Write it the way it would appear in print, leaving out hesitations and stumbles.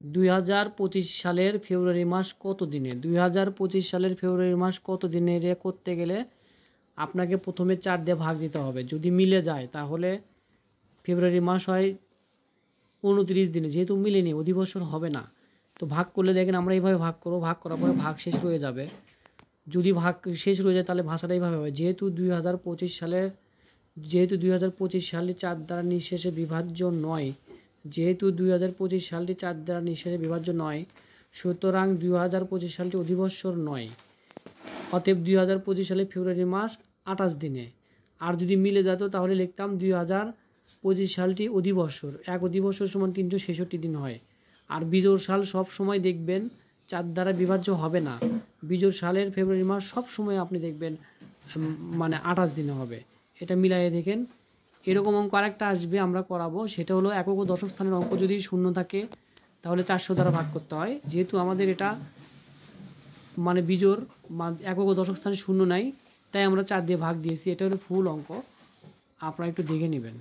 2025 সালের ফেব্রুয়ারি মাস কত দিনে? 2025 সালের ফেব্রুয়ারি মাস কত দিনে এটা করতে গেলে আপনাকে প্রথমে 4 দিয়ে ভাগ দিতে হবে। যদি মিলে যায় তাহলে ফেব্রুয়ারি মাস হয় 29 দিনে, যেহেতু মিলেনি অধিবর্ষণ হবে না। তো ভাগ করলে দেখেন আমরা এইভাবে ভাগ করবো, ভাগ করার পরে ভাগ শেষ রয়ে যাবে। যদি ভাগ শেষ রয়ে যায় তাহলে ভাষাটা এইভাবে হবে, যেহেতু 2025 সালে 4 দ্বারা নিঃশেষে বিভাজ্য নয়, যেহেতু 2025 সালটি 4 দ্বারা নিঃশেষে বিভাজ্য নয়, সুতরাং 2025 সালটি অধিবর্ষর নয়। অতএব 2025 সালে ফেব্রুয়ারি মাস 28 দিনে। আর যদি মিলে যেত তাহলে লিখতাম 2025 সালটি অধিবর্ষর। এক অধিবর্ষর সমান 366 দিন হয়। আর বিজোড় সাল সব সময় দেখবেন 4 দ্বারা বিভাজ্য হবে না। বিজোড় সালের ফেব্রুয়ারি মাস সব সময় আপনি দেখবেন মানে 28 দিনে হবে। এটা মিলাইয়ে দেখেন। এরকম অঙ্ক আরেকটা আসবে, আমরা করাবো। সেটা হলো একক ও দশক স্থানের অঙ্ক যদি শূন্য থাকে তাহলে 400 দ্বারা ভাগ করতে হয়। যেহেতু আমাদের এটা মানে বিজোড়, একক ও দশক স্থানে শূন্য নাই, তাই আমরা 4 দিয়ে ভাগ দিয়েছি। এটা হলো ফুল অঙ্ক, আপনারা একটু দেখে নেবেন।